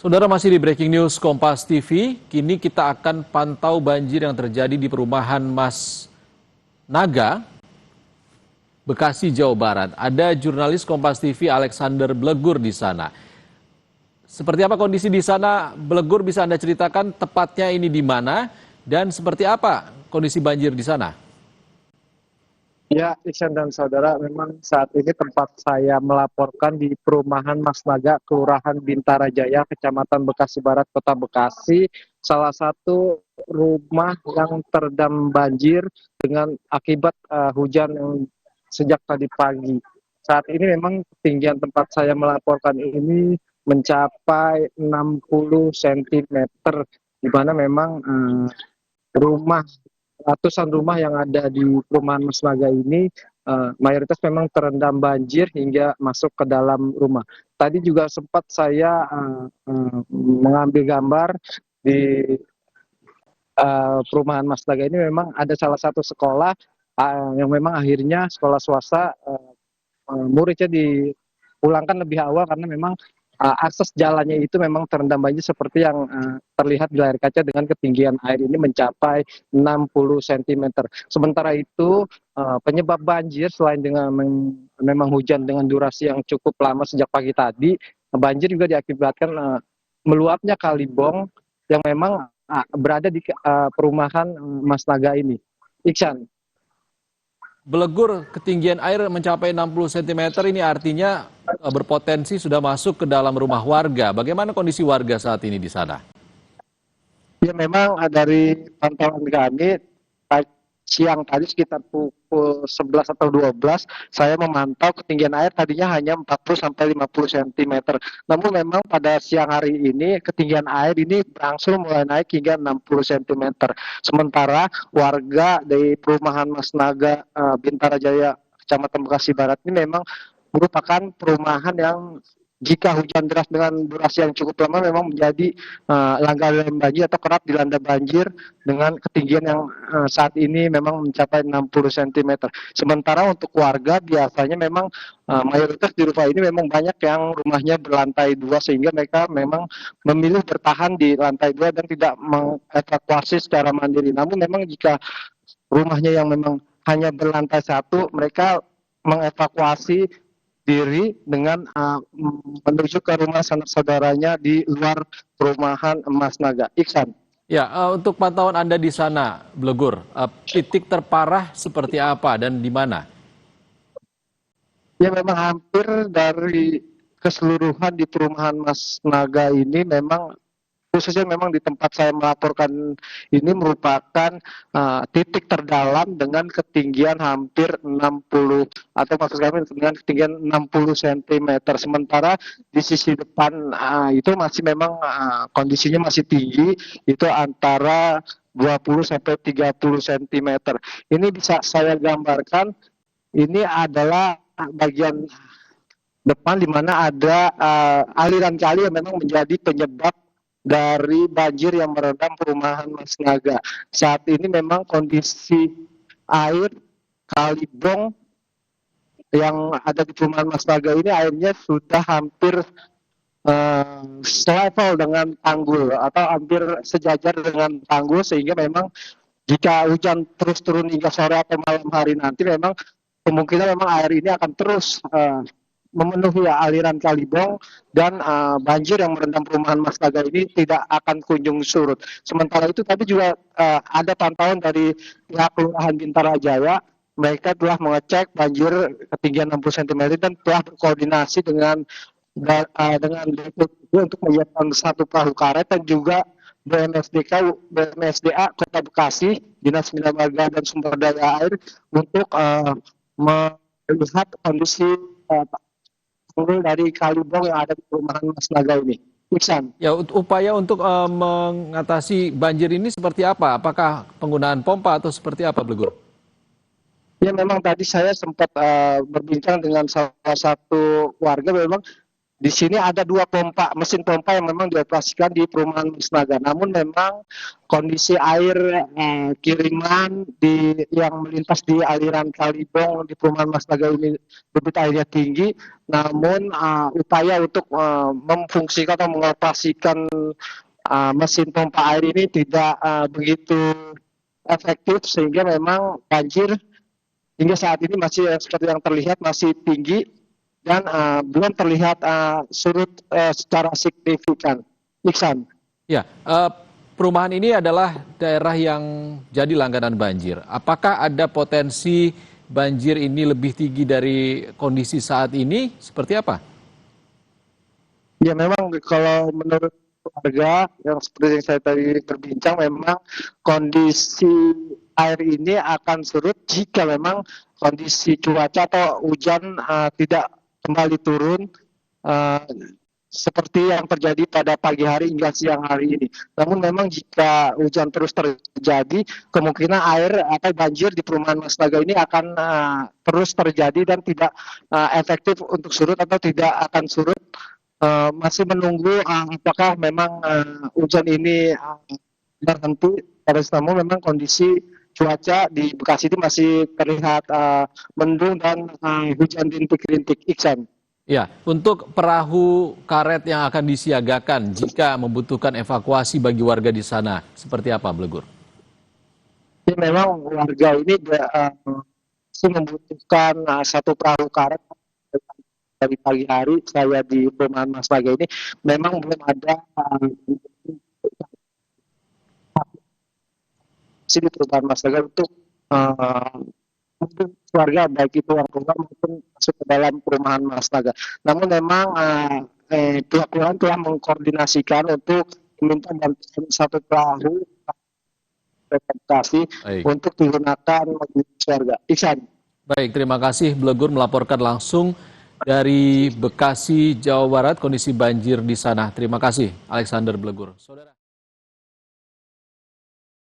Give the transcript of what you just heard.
Saudara, masih di Breaking News Kompas TV, kini kita akan pantau banjir yang terjadi di perumahan Mas Naga, Bekasi, Jawa Barat. Ada jurnalis Kompas TV Alexander Blegur di sana. Seperti apa kondisi di sana, Blegur, bisa Anda ceritakan tepatnya ini di mana dan seperti apa kondisi banjir di sana? Ya, Iksan dan saudara, memang saat ini tempat saya melaporkan di perumahan Mas Naga, Kelurahan Bintara Jaya, Kecamatan Bekasi Barat, Kota Bekasi. Salah satu rumah yang terendam banjir dengan akibat hujan yang sejak tadi pagi. Saat ini memang ketinggian tempat saya melaporkan ini mencapai 60 cm, di mana memang rumah ratusan rumah yang ada di perumahan Mas Naga ini mayoritas memang terendam banjir hingga masuk ke dalam rumah. Tadi juga sempat saya mengambil gambar di perumahan Mas Naga ini. Memang ada salah satu sekolah yang memang akhirnya sekolah swasta, muridnya dipulangkan lebih awal karena memang akses jalannya itu memang terendam banjir seperti yang terlihat di layar kaca dengan ketinggian air ini mencapai 60 cm. Sementara itu penyebab banjir selain dengan memang hujan dengan durasi yang cukup lama sejak pagi tadi, banjir juga diakibatkan meluapnya Kali Bong yang memang berada di perumahan Mas Naga ini. Iksan. Blegur, ketinggian air mencapai 60 cm ini artinya berpotensi sudah masuk ke dalam rumah warga. Bagaimana kondisi warga saat ini di sana? Ya, memang dari pantauan kami siang tadi sekitar pukul 11 atau 12 saya memantau ketinggian air tadinya hanya 40 sampai 50 cm. Namun memang pada siang hari ini ketinggian air ini berangsur mulai naik hingga 60 cm. Sementara warga dari perumahan Mas Naga, Bintara Jaya, Kecamatan Bekasi Barat ini memang merupakan perumahan yang jika hujan deras dengan durasi yang cukup lama memang menjadi langganan banjir atau kerap dilanda banjir dengan ketinggian yang saat ini memang mencapai 60 cm. Sementara untuk warga biasanya memang mayoritas di rumah ini memang banyak yang rumahnya berlantai 2 sehingga mereka memang memilih bertahan di lantai 2 dan tidak mengevakuasi secara mandiri. Namun memang jika rumahnya yang memang hanya berlantai 1, mereka mengevakuasi diri dengan menuju ke rumah sanak saudaranya di luar perumahan Mas Naga. Iksan. Ya, untuk pantauan Anda di sana, Blegur, titik terparah seperti apa dan di mana? Ya, memang hampir dari keseluruhan di perumahan Mas Naga ini memang khususnya memang di tempat saya melaporkan ini merupakan titik terdalam dengan ketinggian hampir 60 atau maksud kami dengan ketinggian 60 cm. Sementara di sisi depan itu masih memang kondisinya masih tinggi, itu antara 20 sampai 30 cm. Ini bisa saya gambarkan, ini adalah bagian depan di mana ada aliran kali yang memang menjadi penyebab dari banjir yang merendam perumahan Mas Naga. Saat ini memang kondisi air Kali Bong yang ada di perumahan Mas Naga ini airnya sudah hampir selevel dengan tanggul atau hampir sejajar dengan tanggul, sehingga memang jika hujan terus turun hingga sore atau malam hari nanti memang kemungkinan memang air ini akan terus memenuhi aliran Kali Bong dan banjir yang merendam perumahan Mas Naga ini tidak akan kunjung surut. Sementara itu tadi juga ada pantauan dari pihak Kelurahan Bintara Jaya, mereka telah mengecek banjir ketinggian 60 cm dan telah berkoordinasi dengan BPBD untuk menyiapkan satu perahu karet dan juga BMSDA Kota Bekasi, Dinas Bina Marga dan Sumber Daya Air untuk melihat kondisi dari Kali Bong yang ada di perumahan Mas Naga ini. Iksan. Ya, upaya untuk mengatasi banjir ini seperti apa? Apakah penggunaan pompa atau seperti apa, Blegur? Ya, memang tadi saya sempat berbincang dengan salah satu warga. Memang di sini ada 2 mesin pompa yang memang dioperasikan di perumahan Mas Naga. Namun memang kondisi air kiriman yang melintas di aliran Kalibong di perumahan Mas Naga ini debit airnya tinggi. Namun upaya untuk memfungsikan atau mengoperasikan mesin pompa air ini tidak begitu efektif, sehingga memang banjir hingga saat ini masih seperti yang terlihat masih tinggi dan belum terlihat surut secara signifikan. Iksan. Ya, perumahan ini adalah daerah yang jadi langganan banjir. Apakah ada potensi banjir ini lebih tinggi dari kondisi saat ini? Seperti apa? Ya memang kalau menurut warga yang seperti yang saya tadi berbincang, memang kondisi air ini akan surut jika memang kondisi cuaca atau hujan tidak kembali turun seperti yang terjadi pada pagi hari hingga siang hari ini. Namun memang jika hujan terus terjadi, kemungkinan air atau banjir di perumahan Mas Naga ini akan terus terjadi dan tidak efektif untuk surut atau tidak akan surut. Masih menunggu apakah memang hujan ini berhenti. Namun memang kondisi cuaca di Bekasi ini masih terlihat mendung dan hujan rintik-rintik. Iksan. Ya, untuk perahu karet yang akan disiagakan jika membutuhkan evakuasi bagi warga di sana, seperti apa, Blegur? Jadi memang warga ini masih membutuhkan satu perahu karet. Dari pagi hari saya di perumahan Mas Naga ini memang belum ada di perumahan Mas Naga untuk warga baik itu yang keluar maupun masuk ke dalam perumahan Mas Naga. Namun memang pihak kelurahan telah mengkoordinasikan untuk meminta bantuan satu perahu untuk digunakan bagi warga. Iksan. Baik, terima kasih Blegur melaporkan langsung dari Bekasi, Jawa Barat, kondisi banjir di sana. Terima kasih, Alexander Blegur. Saudara.